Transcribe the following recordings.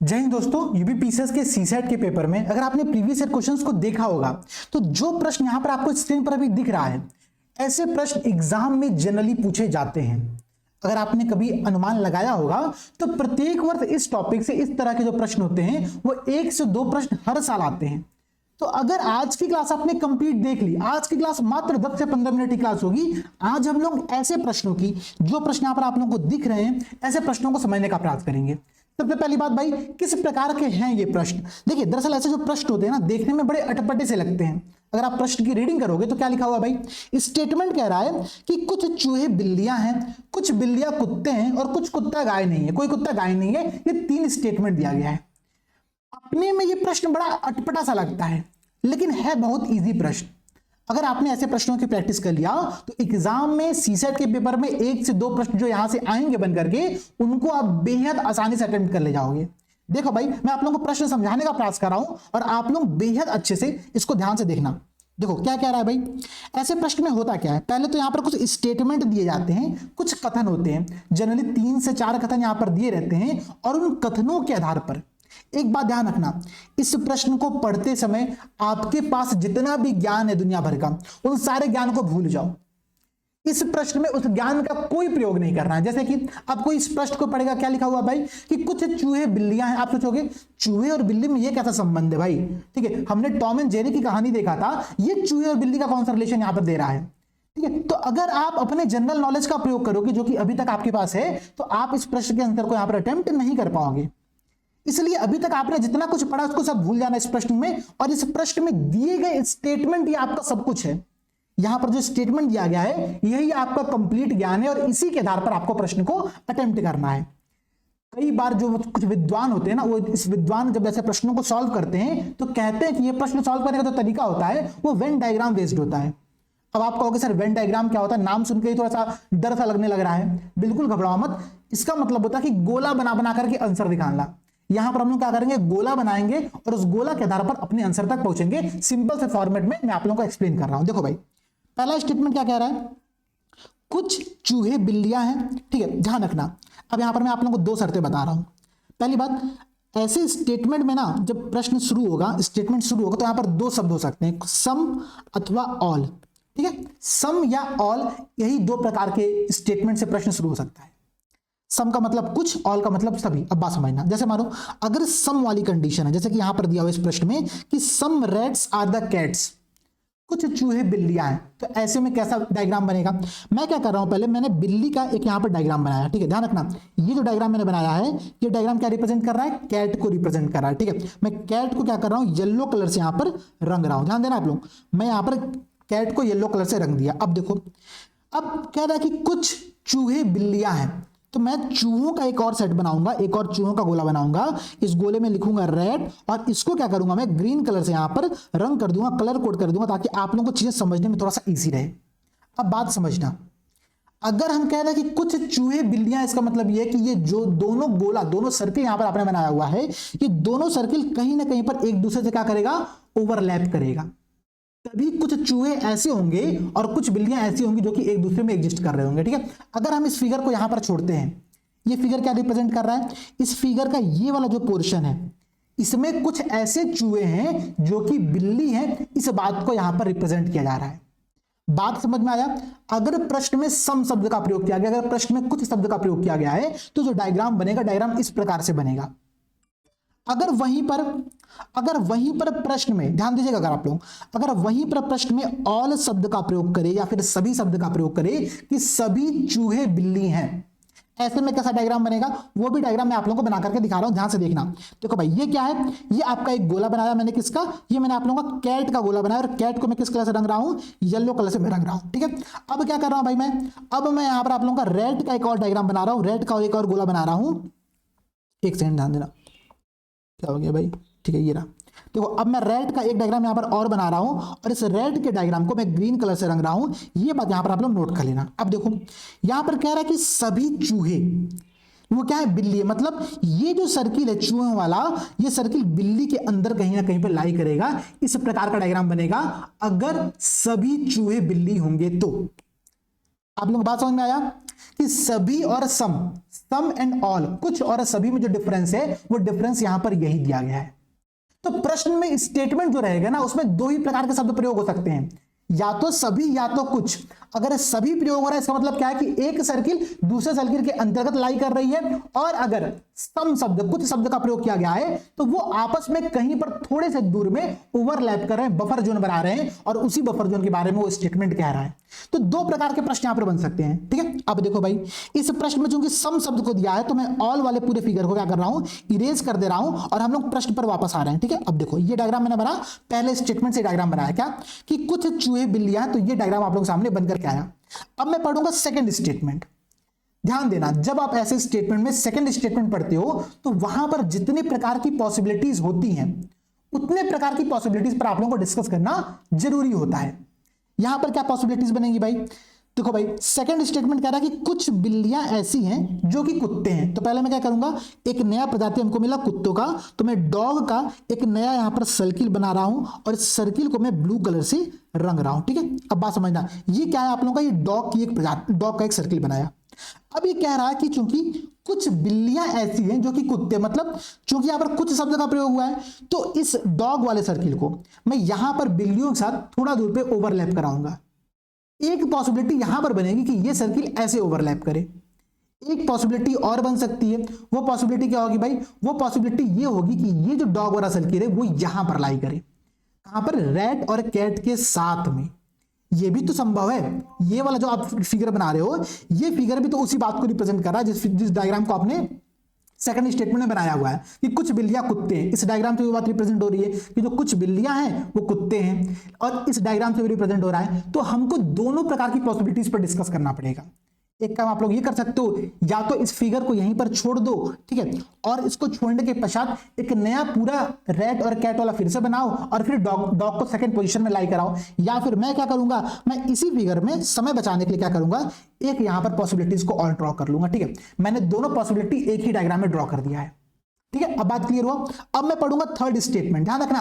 जय हिंद दोस्तों, यूपीपीसीएस के सीसेट के पेपर में अगर आपने प्रीवियस ईयर क्वेश्चंस को देखा होगा तो जो प्रश्न यहां पर आपको स्क्रीन पर अभी दिख रहा है, ऐसे प्रश्न एग्जाम में जनरली पूछे जाते हैं। अगर आपने कभी अनुमान लगाया होगा तो प्रत्येक वर्ष इस टॉपिक से इस तरह के जो प्रश्न होते हैं वो 1 से 2 प्रश्न हर साल आते हैं। तो अगर आज की क्लास आपने कंप्लीट देख ली, आज की क्लास मात्र 10 से 15 मिनट की क्लास होगी। आज हम लोग ऐसे प्रश्नों की, जो प्रश्न यहां पर आप लोगों को दिख रहे हैं, ऐसे प्रश्नों को समझने का प्रयास करेंगे। सबसे पहली बात भाई, किस प्रकार के हैं ये प्रश्न। देखिए, दरअसल ऐसे जो प्रश्न होते हैं ना, देखने में बड़े अटपटे से लगते हैं। अगर आप प्रश्न की रीडिंग करोगे तो क्या लिखा हुआ भाई, स्टेटमेंट कह रहा है कि कुछ चूहे बिल्लियां हैं, कुछ बिल्लियां कुत्ते हैं और कुछ कुत्ता गाय नहीं है, कोई कुत्ता गाय नहीं है। ये 3 स्टेटमेंट दिया गया है। अपने में ये प्रश्न बड़ा अटपटा सा लगता है, लेकिन है बहुत इजी प्रश्न। अगर आपने ऐसे प्रश्नों की प्रैक्टिस कर लिया तो एग्जाम में सीसेट के पेपर में 1 से 2 प्रश्न जो यहां से आएंगे बन करके, उनको आप बेहद आसानी से अटेम्प्ट कर ले जाओगे। देखो भाई, मैं आप लोगों को प्रश्न समझाने का प्रयास कर रहा हूं और आप लोग बेहद अच्छे से इसको ध्यान से देखना। देखो क्या कह रहा है भाई, ऐसे प्रश्न में होता क्या है। पहले तो यहां पर कुछ स्टेटमेंट दिए जाते हैं, कुछ कथन होते हैं। जनरली 3 से 4 कथन यहां पर दिए रहते हैं और उन कथनों के आधार पर एक बात ध्यान रखना, इस प्रश्न को पढ़ते समय आपके पास जितना भी ज्ञान है दुनिया भर का, उन सारे ज्ञान को भूल जाओ। इस प्रश्न में उस ज्ञान का कोई प्रयोग नहीं करना है। जैसे कि अब कोई इस प्रश्न को पढ़ेगा, क्या लिखा हुआ भाई कि कुछ चूहे बिल्लियां हैं। आप सोचोगे चूहे और बिल्ली में ये कैसा संबंध है भाई। ठीक है, हमने टॉम एंड जेरी की कहानी देखा था, ये चूहे और बिल्ली का कौन सा रिलेशन यहां पर दे रहा है। ठीक है, तो अगर आप अपने जनरल नॉलेज का प्रयोग करोगे, जो कि अभी तक आपके पास है, तो आप इस प्रश्न के आंसर को यहां पर अटेम्प्ट नहीं कर पाओगे। इसलिए अभी तक आपने जितना कुछ पढ़ा उसको सब भूल जाना इस प्रश्न में। और इस प्रश्न में दिए गए स्टेटमेंट ये आपका सब कुछ है। यहां पर जो स्टेटमेंट दिया गया है यही आपका कंप्लीट ज्ञान है और इसी के आधार पर आपको प्रश्न को अटेम्प्ट करना है। कई बार जो कुछ विद्वान होते हैं ना, वो इस विद्वान जब ऐसे प्रश्नों को सॉल्व करते हैं तो कहते हैं कि ये प्रश्न सॉल्व करने का जो तरीका होता है वो वेन डायग्राम बेस्ड होता है। अब आप कहोगे सर वेन डायग्राम क्या होता है, नाम सुनकर ही थोड़ा सा डर सा लगने लग रहा है। बिल्कुल घबराओ मत, इसका मतलब होता है कि गोला बना बना करके आंसर दिखाना। यहां पर हम लोग क्या करेंगे, गोला बनाएंगे और उस गोला के आधार पर अपने आंसर तक पहुंचेंगे। सिंपल से फॉर्मेट में मैं आप लोगों को एक्सप्लेन कर रहा हूं। देखो भाई, पहला स्टेटमेंट क्या कह रहा है, कुछ चूहे बिल्लियां हैं। ठीक है, ध्यान रखना। अब यहां पर मैं आप लोगों को 2 शर्तें बता रहा हूं। पहली बात, ऐसे स्टेटमेंट में ना जब प्रश्न शुरू होगा, स्टेटमेंट शुरू होगा, तो यहां पर 2 शब्द हो सकते हैं, सम अथवा ऑल। ठीक है, सम या ऑल, यही 2 प्रकार के स्टेटमेंट से प्रश्न शुरू हो सकता है। सम का मतलब कुछ, ऑल का मतलब सभी। अब बात समझना, जैसे मानो अगर सम वाली कंडीशन है, जैसे कि यहां पर दिया हुआ इस प्रश्न में कि सम रैट्स आर द कैट्स, कुछ चूहे बिल्लियां हैं, तो ऐसे में कैसा डायग्राम बनेगा। मैं क्या कर रहा हूं, पहले मैंने बिल्ली का एक यहां पर डायग्राम बनाया। ठीक है, ध्यान रखना, ये जो डायग्राम मैंने बनाया है, ये डायग्राम क्या रिप्रेजेंट कर रहा है, कैट को रिप्रेजेंट कर रहा है। ठीक है, मैं कैट को क्या कर रहा हूं, येलो कलर से यहां पर रंग रहा हूं। ध्यान देना आप लोग, मैं यहां पर कैट को येलो कलर से रंग दिया। अब देखो, अब कह रहा है कि कुछ चूहे बिल्लियां हैं, तो मैं चूहों का एक और सेट बनाऊंगा, एक और चूहों का गोला बनाऊंगा। इस गोले में लिखूंगा रेड और इसको क्या करूंगा, मैं ग्रीन कलर से यहां पर रंग कर दूंगा, कलर कोड कर दूंगा, ताकि आप लोगों को चीजें समझने में थोड़ा सा इजी रहे। अब बात समझना, अगर हम कह रहे हैं कि कुछ चूहे बिल्लियां, इसका मतलब यह है कि ये जो दोनों गोला, दोनों सर्किल यहां पर आपने बनाया हुआ है, ये दोनों सर्किल कहीं ना कहीं पर एक दूसरे से क्या करेगा, ओवरलैप करेगा। तभी कुछ चूहे ऐसे होंगे और कुछ बिल्लियां ऐसी होंगी जो कि एक दूसरे में एग्जिस्ट कर रहे होंगे। ठीक है, अगर हम इस फिगर को यहां पर छोड़ते हैं, ये फिगर क्या रिप्रेजेंट कर रहा है, इस फिगर का ये वाला जो पोर्शन है, इसमें कुछ ऐसे चूहे हैं जो कि बिल्ली हैं। इस बात को यहां पर रिप्रेजेंट किया जा रहा है। बात समझ में आया। अगर प्रश्न में सम शब्द का प्रयोग किया गया, अगर प्रश्न में कुछ शब्द का प्रयोग किया गया है, तो जो डायग्राम बनेगा, डायग्राम इस प्रकार से बनेगा। अगर वहीं पर प्रश्न में ध्यान दीजिएगा, अगर आप लोग अगर वहीं पर प्रश्न में ऑल शब्द का प्रयोग करें या फिर सभी शब्द का प्रयोग करें कि सभी चूहे बिल्ली हैं, ऐसे में कैसा डायग्राम बनेगा, वो भी डायग्राम मैं आप लोगों को बना करके दिखा रहा हूं, ध्यान से देखना। देखो भाई, ये क्या है, ये आपका एक गोला बनाया मैंने, किसका, ये मैंने आप लोगों का कैट का गोला बनाया और कैट को मैं किस कलर से रंग रहा हूं, येलो कलर से मैं रंग रहा हूं। ठीक है, अब क्या कर रहा हूं भाई, मैं यहां पर आप लोगों का रेड का एक और डायग्राम बना रहा हूं, रेड का एक और गोला बना रहा हूं। एक सेकंड ध्यान देना, क्या हो गया भाई। ठीक है, ये रहा। देखो, अब मैं रेड का एक डायग्राम यहां पर और बना रहा हूं और इस रेड के डायग्राम को मैं ग्रीन कलर से रंग रहा हूं। ये बात यहां पर आप लोग नोट कर लेना। अब देखो, यहां पर कह रहा है कि सभी चूहे, वो क्या है, बिल्ली है। मतलब ये जो सर्किल है चूहों वाला, ये सर्किल बिल्ली के अंदर कहीं ना कहीं पर लाई करेगा। इस प्रकार का डायग्राम बनेगा अगर सभी चूहे बिल्ली होंगे तो। आप लोग बात समझ में आया कि सभी और सम, सम एंड ऑल, कुछ और सभी में जो डिफरेंस है वो डिफरेंस यहां पर यही दिया गया है। तो प्रश्न में स्टेटमेंट जो रहेगा ना, उसमें दो ही प्रकार के शब्द प्रयोग हो सकते हैं, या तो सभी या तो कुछ। अगर सभी प्रयोग हो रहा है इसका मतलब क्या है कि एक सर्किल दूसरे सर्किल के अंतर्गत लाई कर रही है, और अगर सम शब्द, कुछ शब्द का प्रयोग किया गया है तो वो आपस में कहीं पर थोड़े से दूर में ओवरलैप कर रहे हैं, बफर जोन बना रहे हैं, और उसी बफर जोन के बारे में वो स्टेटमेंट कह रहा है। तो दो प्रकार के प्रश्न यहां पर बन सकते हैं, ठीक है। अब देखो भाई, इस प्रश्न में चूंकि सम शब्द को दिया है तो मैं ऑल वाले पूरे फिगर को क्या कर रहा हूं, इरेज कर दे रहा हूं, और हम लोग प्रश्न पर वापस आ रहे हैं, ठीक है। अब देखो, ये डायग्राम मैंने बना, पहले स्टेटमेंट से डायग्राम बनाया क्या कि कुछ चूहे बिल्लियां, तो ये डायग्राम आप लोग सामने बनकर के आया। अब मैं पढ़ूंगा सेकंड स्टेटमेंट। ध्यान देना, जब आप ऐसे स्टेटमेंट में सेकंड स्टेटमेंट पढ़ते हो तो वहां पर जितने प्रकार की पॉसिबिलिटीज होती हैं उतने प्रकार की पॉसिबिलिटीज पर आप लोगों को डिस्कस करना जरूरी होता है। यहां पर क्या पॉसिबिलिटीज बनेगी भाई, देखो भाई, सेकंड स्टेटमेंट कह रहा है कि कुछ बिल्लियां ऐसी हैं जो कि कुत्ते हैं। तो पहले मैं क्या करूंगा, एक नया प्रजाति हमको मिला कुत्तों का, तो मैं डॉग का एक नया यहां पर सर्किल बना रहा हूं, और इस सर्किल को मैं ब्लू कलर से रंग रहा हूं, ठीक है। अब बात समझना, ये क्या है आप लोगों का, ये डॉग की एक प्रजाति, डॉग का एक सर्किल बनाया। अब ये कह रहा है कि चूंकि कुछ बिल्लियां ऐसी हैं जो कि कुत्ते, मतलब चूंकि यहां पर कुछ शब्द का प्रयोग हुआ है, तो इस डॉग वाले सर्किल को मैं यहां पर बिल्लियों के साथ थोड़ा दूर पे ओवरलैप कराऊंगा। एक पॉसिबिलिटी यहां पर बनेगी कि ये सर्किल ऐसे ओवरलैप करे। एक पॉसिबिलिटी और बन सकती है, वो पॉसिबिलिटी क्या होगी भाई, वो पॉसिबिलिटी ये होगी कि ये जो डॉग वाला सर्किल है वो यहां पर लाई करे। कहां पर, रैट और कैट के साथ में। ये भी तो संभव है, ये वाला जो आप फिगर बना रहे हो, ये फिगर भी तो उसी बात को रिप्रेजेंट कर रहा है जिस डायग्राम को आपने सेकंड स्टेटमेंट में बनाया हुआ है कि कुछ बिल्लियां कुत्ते हैं। इस डायग्राम से वो बात रिप्रेजेंट हो रही है कि जो कुछ बिल्लियां हैं वो कुत्ते हैं, और इस डायग्राम से भी रिप्रेजेंट हो रहा है। तो हमको दोनों प्रकार की पॉसिबिलिटीज पर डिस्कस करना पड़ेगा। एक काम आप लोग ये कर सकते हो, या तो इस फिगर को यहीं पर छोड़ दो, ठीक है, और इसको छोड़ने के पश्चात एक नया पूरा रैट और कैट वाला फिर से बनाओ, और फिर डॉग को सेकंड पोजीशन में लाई कराओ। या फिर मैं क्या करूंगा, मैं इसी फिगर में समय बचाने के लिए क्या करूंगा, एक यहां पर पॉसिबिलिटीज को और ड्रॉ कर लूंगा, ठीक है। मैंने दोनों पॉसिबिलिटी एक ही डायग्राम में ड्रॉ कर दिया है, ठीक है। अब बात क्लियर हुआ। अब मैं पढ़ूंगा थर्ड स्टेटमेंट। ध्यान रखना,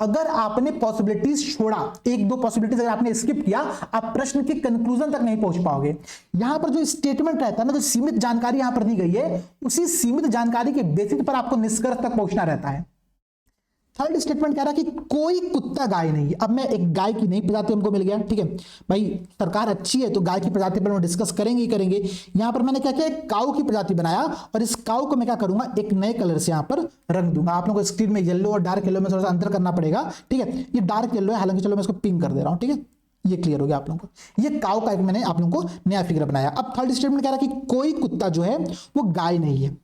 अगर आपने पॉसिबिलिटीज छोड़ा, एक दो पॉसिबिलिटीज अगर आपने स्किप किया, आप प्रश्न के कंक्लूजन तक नहीं पहुंच पाओगे। यहां पर जो स्टेटमेंट रहता है ना, जो सीमित जानकारी यहां पर दी गई है, उसी सीमित जानकारी के बेसिस पर आपको निष्कर्ष तक पहुंचना रहता है। थर्ड स्टेटमेंट कह रहा है कि कोई कुत्ता गाय नहीं है। अब मैं एक गाय की नई प्रजाति हमको मिल गया, ठीक है भाई, सरकार अच्छी है तो गाय की प्रजाति पर हम डिस्कस करेंगे ही करेंगे। यहां पर मैंने क्या किया, काऊ की प्रजाति बनाया, और इस काऊ को मैं क्या करूंगा, एक नए कलर से यहां पर रंग दूंगा। आप लोगों को स्क्रीन में येलो और डार्क येलो में थोड़ा सा अंतर करना पड़ेगा, ठीक है। ये डार्क येलो है, हालांकि चलो मैं इसको पिंक कर दे रहा हूं, ठीक है। ये क्लियर हो गया आप लोगों को। ये काऊ का एक मैंने आप लोगों को नया फिगर बनाया। अब थर्ड स्टेटमेंट कह रहा है कि कोई कुत्ता जो है वो गाय नहीं है।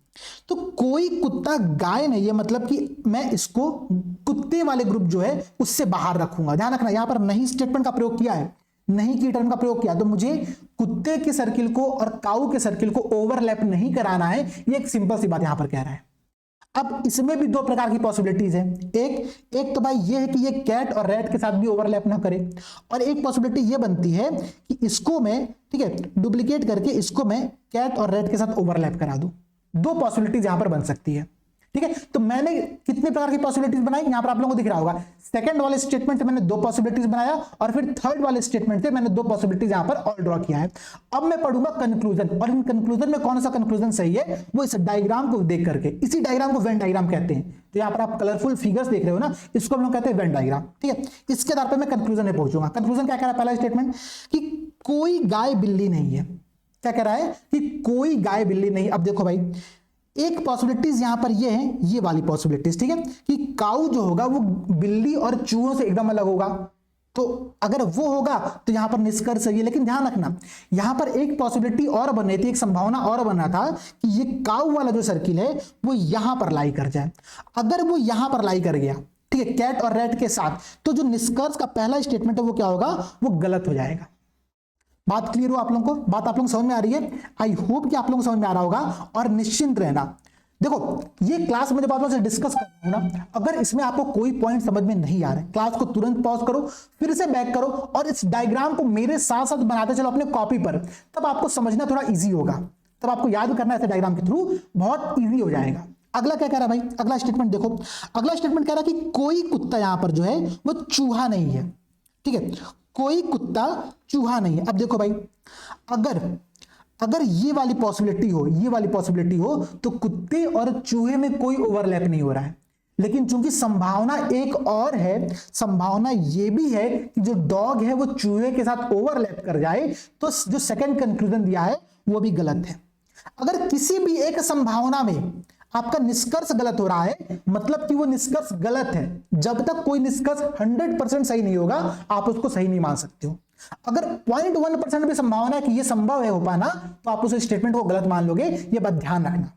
तो कोई कुत्ता गाय नहीं है मतलब कि मैं इसको कुत्ते वाले ग्रुप जो है उससे बाहर रखूंगा। ध्यान रखना, यहां पर नहीं स्टेटमेंट का प्रयोग किया है, नहीं की टर्म का प्रयोग किया, तो मुझे कुत्ते के सर्किल को और काऊ के सर्किल को ओवरलैप नहीं कराना है। ये एक सिंपल सी बात यहां पर कह रहा है। अब इसमें भी दो प्रकार की पॉसिबिलिटीज है। एक तो भाई ये है कि ये कैट और रैट के साथ भी ओवरलैप ना करे, और एक पॉसिबिलिटी ये बनती है कि इसको मैं, ठीक है, डुप्लीकेट करके इसको मैं कैट और रैट के साथ ओवरलैप करा दूं। दो पॉसिबिलिटीज यहां पर बन सकती है, ठीक है। तो मैंने कितने प्रकार की पॉसिबिलिटीज बनाई, यहां पर आप लोगों को दिख रहा होगा। सेकंड वाले स्टेटमेंट से मैंने दो पॉसिबिलिटीज बनाया, और फिर थर्ड वाले स्टेटमेंट से मैंने दो पॉसिबिलिटीज यहां पर और ड्रॉ किया है। अब मैं पढ़ूंगा कंक्लूजन, और इन कंक्लूजन में कौन सा कंक्लूजन सही है वो इस डायग्राम को देख करके, इसी डायग्राम को वेन डायग्राम कहते हैं। तो यहां पर आप कलरफुल फिगर्स देख रहे हो ना, इसको हम लोग कहते हैं वेन डायग्राम, ठीक है। इसके आधार पर मैं कंक्लूजन में पहुंचूंगा। कंक्लूजन क्या कह रहा है, पहला स्टेटमेंट कि कोई गाय बिल्ली नहीं है। क्या कह रहा है कि कोई गाय बिल्ली नहीं। अब देखो भाई, एक पॉसिबिलिटीज यहां पर ये है, ये वाली पॉसिबिलिटीज, ठीक है, कि काऊ जो होगा वो बिल्ली और चूहों से एकदम अलग होगा। तो अगर वो होगा तो यहां पर निष्कर्ष है। लेकिन ध्यान रखना, यहां पर एक पॉसिबिलिटी और बन रही थी, एक संभावना और बन रहा था कि ये काऊ वाला जो सर्किल है वो यहां पर लाई कर जाए। अगर वो यहां पर लाई कर गया, ठीक है, कैट और रैट के साथ, तो जो निष्कर्ष का पहला स्टेटमेंट है वो क्या होगा, वो गलत हो जाएगा। बात क्लियर हो आप लोगों को, बात आप लोगों को समझ में आ रही है। आई होप कि आप लोगों को समझ में आ रहा होगा। और निश्चिंत रहना, देखो ये क्लास में जब आप लोगों से डिस्कस कर रहा हूं ना, अगर इसमें आपको कोई पॉइंट समझ में नहीं आ रहा है, क्लास को तुरंत पॉज करो, फिर से बैक करो, और इस डायग्राम को मेरे साथ साथ बनाते चलो अपने कॉपी पर। तब आपको समझना थोड़ा ईजी होगा, तब आपको याद करना ऐसे डायग्राम के थ्रू बहुत ईजी हो जाएगा। अगला क्या कह रहा है भाई, अगला स्टेटमेंट देखो। अगला स्टेटमेंट कह रहा है कि कोई कुत्ता यहां पर जो है वो चूहा नहीं है, ठीक है, कोई कुत्ता चूहा नहीं है। अब देखो भाई, अगर ये वाली पॉसिबिलिटी हो तो कुत्ते और चूहे में कोई ओवरलैप नहीं हो रहा है। लेकिन चूंकि संभावना एक और है, संभावना ये भी है कि जो डॉग है वो चूहे के साथ ओवरलैप कर जाए, तो जो सेकंड कंक्लूजन दिया है वो भी गलत है। अगर किसी भी एक संभावना में आपका निष्कर्ष गलत हो रहा है, मतलब कि वो निष्कर्ष गलत है। जब तक कोई निष्कर्ष 100% सही नहीं होगा, आप उसको सही नहीं मान सकते हो। अगर 0.1% भी संभावना है कि ये संभव है हो पाना, तो आप उस स्टेटमेंट को गलत मान लोगे। ये बात ध्यान रखना।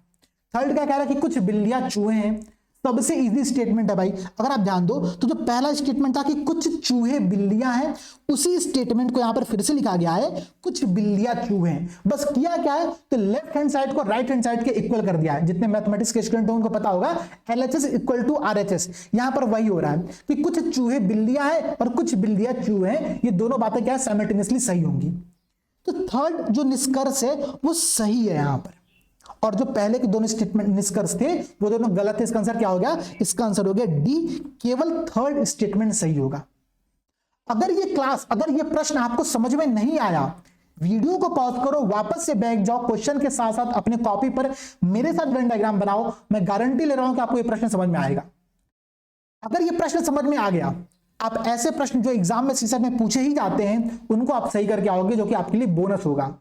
थर्ड क्या कह रहा है कि कुछ बिल्लियां चूहे हैं। सबसे इजी स्टेटमेंट है भाई। अगर आप ध्यान दो तो जो पहला स्टेटमेंट था कि कुछ चूहे बिल्लियां हैं, उसी स्टेटमेंट को यहां पर फिर से लिखा गया है कुछ बिल्लियां चूहे हैं। बस किया क्या है, तो लेफ्ट हैंड साइड को राइट हैंड साइड के इक्वल कर दिया है। जितने मैथमेटिक्स के स्टूडेंट उनको पता होगा LHS इक्वल टू RHS, यहां पर वही हो रहा है कि कुछ चूहे बिल्लियां हैं और कुछ बिल्लियां चूहे हैं। ये दोनों बातें क्या है, साइमल्टेनियसली सही होंगी। तो थर्ड जो निष्कर्ष है वो सही है यहां पर, और जो पहले के दोनों स्टेटमेंट निष्कर्ष थे वो दोनों गलत है। इसका आंसर क्या हो गया, इसका आंसर हो गया डी, केवल थर्ड स्टेटमेंट सही होगा। अगर ये प्रश्न आपको समझ में नहीं आया, वीडियो को पॉज करो, वापस से बैक जाओ, क्वेश्चन के साथ साथ अपने कॉपी पर मेरे साथ वेन डायग्राम बनाओ। मैं गारंटी ले रहा हूं कि आपको ये प्रश्न समझ में आएगा। अगर ये प्रश्न समझ में आ गया, आप ऐसे प्रश्न जो एग्जाम में सीसेट में पूछे ही जाते हैं उनको आप सही करके आओगे, जो कि आपके लिए बोनस होगा।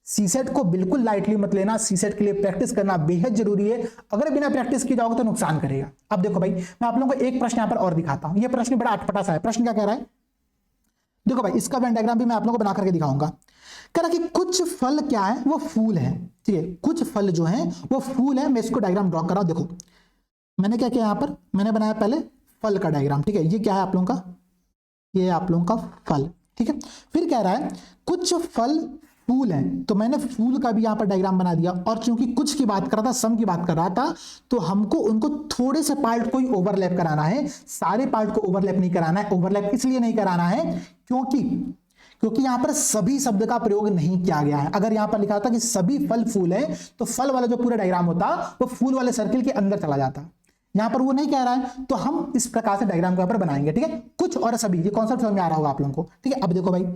सीसेट को बिल्कुल लाइटली मत लेना। सीसेट के लिए प्रैक्टिस करना बेहद जरूरी है। अगर बिना प्रैक्टिस की जाओगे तो नुकसान करेगा। अब देखो भाई, मैं आप लोगों को एक प्रश्न यहां पर और दिखाता हूं। यह प्रश्न बड़ा अटपटा सा है। प्रश्न क्या कह रहा है, देखो भाई, इसका वेन डायग्राम भी मैं आप लोगों को बना करके दिखाऊंगा। कह रहा कि कुछ फल क्या है, वो फूल है। ठीक है, कुछ फल जो है वो फूल है। मैं इसको डायग्राम ड्रॉ कर रहा हूं। देखो मैंने क्या किया, यहां पर मैंने बनाया पहले फल का डायग्राम। ठीक है, ये क्या है आप लोगों का, ये आप लोगों का फल। ठीक है, फिर कह रहा है कुछ फल फूल हैं, तो मैंने फूल का भी यहां पर डायग्राम बना दिया। और चूंकि कुछ की बात कर रहा था, सम की बात कर रहा था, तो हमको उनको थोड़े से पार्ट को ही ओवरलैप कराना है, सारे पार्ट को ओवरलैप नहीं कराना है। ओवरलैप इसलिए नहीं कराना है क्योंकि यहां पर सभी शब्द का प्रयोग नहीं किया गया है। अगर यहां पर लिखा होता कि सभी फल फूल है, तो फल वाला जो पूरा डायग्राम होता वो फूल वाले सर्किल के अंदर चला जाता। यहां पर वो नहीं कह रहा है, तो हम इस प्रकार से डायग्राम को यहां पर बनाएंगे। ठीक है, कुछ और सभी, ये कॉन्सेप्ट समझ में आ रहा होगा आप लोगों को। ठीक है, अब देखो भाई,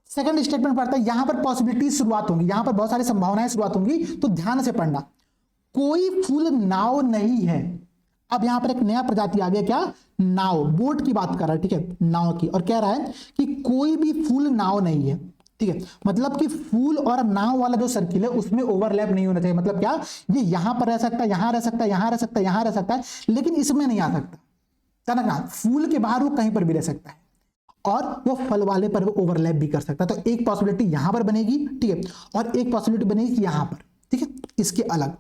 सेकंड स्टेटमेंट पढ़ता है। यहां पर पॉसिबिलिटी शुरुआत होंगी, यहां पर बहुत सारी संभावनाएं शुरुआत होंगी, तो ध्यान से पढ़ना। कोई फूल नाव नहीं है। अब यहां पर एक नया प्रजाति आ गया, क्या, नाव, बोट की बात कर रहा है। ठीक है, नाव की, और कह रहा है कि कोई भी फूल नाव नहीं है। ठीक है, मतलब कि फूल और नाव वाला जो सर्किल है उसमें ओवरलैप नहीं होना चाहिए। मतलब क्या, ये यहां पर रह सकता है, यहां रह सकता है, यहां रह सकता है, यहां रह सकता है, लेकिन इसमें नहीं आ सकता। समझना, फूल के बाहर वो कहीं पर भी रह सकता है, और वो फल वाले पर वो ओवरलैप भी कर सकता है। तो एक पॉसिबिलिटी यहां पर बनेगी। ठीक है, और एक पॉसिबिलिटी बनेगी यहां पर। ठीक है, इसके अलग।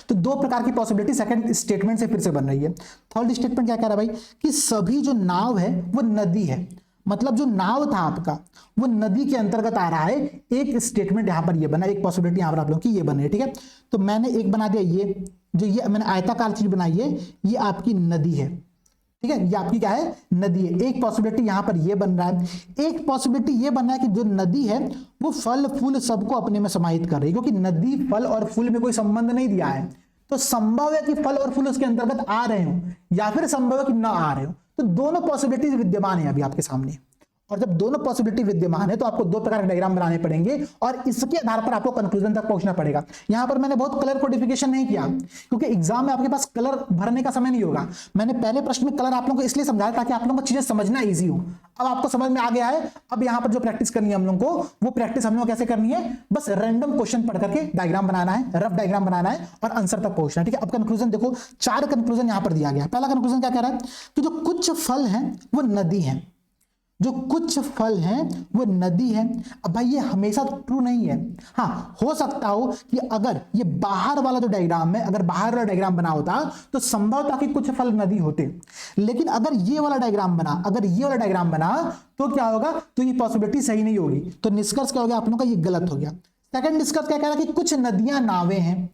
तो दो प्रकार की पॉसिबिलिटी सेकंड स्टेटमेंट से फिर से बन रही है। थर्ड स्टेटमेंट क्या कह रहा है भाई, कि सभी जो नाव है वो नदी है। मतलब जो नाव था आपका वो नदी के अंतर्गत आ रहा है। एक स्टेटमेंट यहां पर ये बना, एक पॉसिबिलिटी यहां पर आप लोगों की ये बन रही है। ठीक है, तो मैंने एक बना दिया, ये जो ये मैंने आयताकार चीज बनाई है, ये आपकी नदी है। ठीक है, ये आपकी क्या है, नदी है। एक पॉसिबिलिटी यहां पर ये बन रहा है। एक पॉसिबिलिटी ये बन रहा है कि जो नदी है वो फल फूल सबको अपने में समाहित कर रही है, क्योंकि नदी फल और फूल में कोई संबंध नहीं दिया है। तो संभव है कि फल और फूल उसके अंतर्गत आ रहे हो, या फिर संभव है कि ना आ रहे हो। तो दोनों पॉसिबिलिटीज विद्यमान है अभी आपके सामने। और जब दोनों पॉसिबिलिटी विद्यमान है तो आपको दो प्रकार के डायग्राम बनाने पड़ेंगे, और इसके आधार पर आपको कंक्लूजन तक पहुंचना पड़ेगा। यहां पर मैंने बहुत कलर कोडिफिकेशन नहीं किया, क्योंकि एग्जाम में आपके पास कलर भरने का समय नहीं होगा। मैंने पहले प्रश्न में कलर आप लोगों को इसलिए समझाया ताकि आप लोगों को चीजें समझना ईजी हो। अब आपको समझ में आ गया है। अब यहां पर जो प्रैक्टिस करनी है हम लोग को, वो प्रैक्टिस हम लोग कैसे करनी है, बस रैंडम क्वेश्चन पढ़ करके डायग्राम बनाना है, रफ डायग्राम बनाना है और आंसर तक पहुंचना है। ठीक है, अब कंक्लूजन देखो, 4 कंक्लूजन यहां पर दिया गया। पहला कंक्लूजन क्या कह रहा है, कि जो कुछ फल हैं वो नदी है। जो कुछ फल हैं वो नदी है। अब भाई ये हमेशा ट्रू नहीं है। हाँ, हो सकता हो कि अगर ये बाहर वाला जो डायग्राम है, अगर बाहर वाला डायग्राम बना होता तो संभव था कि कुछ फल नदी होते। लेकिन अगर ये वाला डायग्राम बना, अगर ये वाला डायग्राम बना, तो क्या होगा, तो ये पॉसिबिलिटी सही नहीं होगी। तो निष्कर्ष क्या हो गया आप लोगों का, ये गलत हो गया। सेकंड निष्कर्ष क्या कह रहा है, कि कुछ नदियां नावें हैं।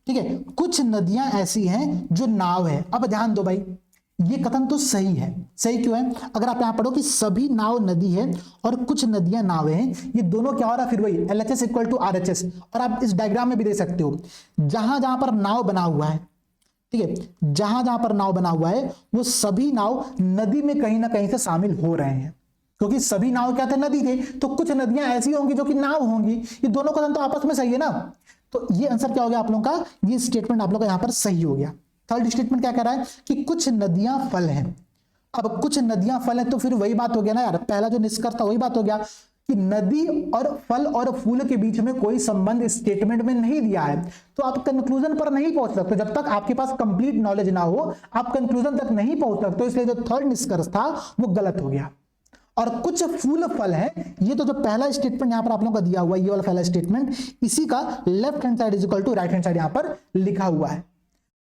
ठीक है, कुछ नदियां ऐसी हैं जो नाव है। अब ध्यान दो भाई, ये कथन तो सही है। सही क्यों है, अगर आप यहां पढ़ो कि सभी नाव नदी है और कुछ नदियां नावें हैं, ये दोनों क्या हो रहा है, फिर वही LHS इक्वल टू RHS। और आप इस डायग्राम में भी दे सकते हो, जहां जहां पर नाव बना हुआ है, ठीक है, जहां जहां पर नाव बना हुआ है वो सभी नाव नदी में कहीं ना कहीं से शामिल हो रहे हैं। क्योंकि सभी नाव क्या थे, नदी थे, तो कुछ नदियां ऐसी होंगी जो कि नाव होंगी। ये दोनों कथन तो आपस में सही है ना, तो ये आंसर क्या हो गया आप लोगों का, ये स्टेटमेंट आप लोग का यहां पर सही हो गया। थर्ड स्टेटमेंट क्या कह रहा है कि कुछ नदियां फल हैं। अब कुछ नदियां फल हैं तो फिर वही बात हो गया ना यार, पहला जो निष्कर्ष था वही बात हो गया कि नदी और फल और फूल के बीच में कोई संबंध स्टेटमेंट में नहीं दिया है, तो आप कंक्लूजन पर नहीं पहुंच सकते। जब तक आपके पास कंप्लीट नॉलेज ना हो आप कंक्लूजन तक नहीं पहुंच सकते। इसलिए जो थर्ड निष्कर्ष था वो गलत हो गया। और कुछ फूल फल है, ये तो जो पहला स्टेटमेंट यहां पर आप लोगों का दिया हुआ है, ये वाला पहला स्टेटमेंट, इसी का left hand side is equal to right hand side यहां पर लिखा हुआ है।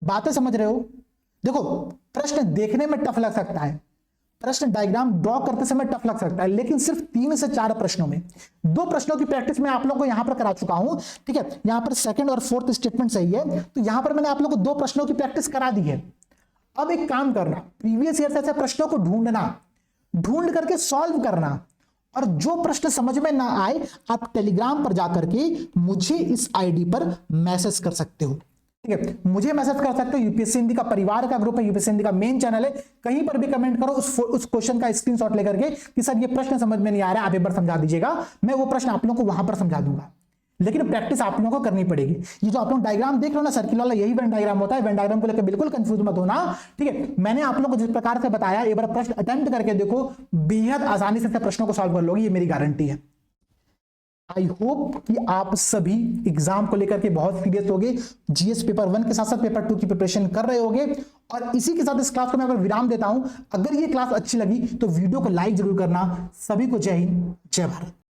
बातें समझ रहे हो? देखो प्रश्न देखने में टफ लग सकता है, प्रश्न डायग्राम ड्रॉ करते समय टफ लग सकता है, लेकिन सिर्फ 3 से 4 प्रश्नों में 2 प्रश्नों की प्रैक्टिस मैं आप लोगों को यहां पर करा चुका हूं। ठीक है, यहां पर सेकंड और फोर्थ स्टेटमेंट सही है, तो यहां पर मैंने आप लोगों को 2 प्रश्नों की प्रैक्टिस करा दी है। अब एक काम करना, प्रीवियस ईयर से ऐसे प्रश्नों को ढूंढ करके सॉल्व करना, और जो प्रश्न समझ में ना आए आप टेलीग्राम पर जाकर के मुझे इस आईडी पर मैसेज कर सकते हो। ठीक है, मुझे मैसेज कर सकते हो। यूपीएससी हिंदी का परिवार का ग्रुप है, यूपीएससी हिंदी का मेन चैनल है, कहीं पर भी कमेंट करो उस क्वेश्चन का स्क्रीनशॉट लेकर के कि सर ये प्रश्न समझ में नहीं आ रहा है, आप एक बार समझा दीजिएगा, मैं वो प्रश्न आप लोगों को वहां पर समझा दूंगा। लेकिन प्रैक्टिस आप लोगों को करनी पड़ेगी। ये जो आप लोग डायग्राम देख रहे हो ना सर्किल वाला, यही वेन डायग्राम होता है। वेन डायग्राम को लेकर बिल्कुल कंफ्यूज मत होना। ठीक है, मैंने आप लोगों को जिस प्रकार से बताया, एक बार प्रश्न अटेम्प्ट करके देखो, बेहद आसानी से प्रश्नों को सॉल्व कर लोगे, ये मेरी गारंटी है। आई होप कि आप सभी एग्जाम को लेकर के बहुत सीरियस होगे, जीएस पेपर 1 के साथ साथ पेपर 2 की प्रिपरेशन कर रहे होगे। और इसी के साथ इस क्लास को मैं विराम देता हूं। अगर ये क्लास अच्छी लगी तो वीडियो को लाइक जरूर करना। सभी को जय हिंद, जय भारत।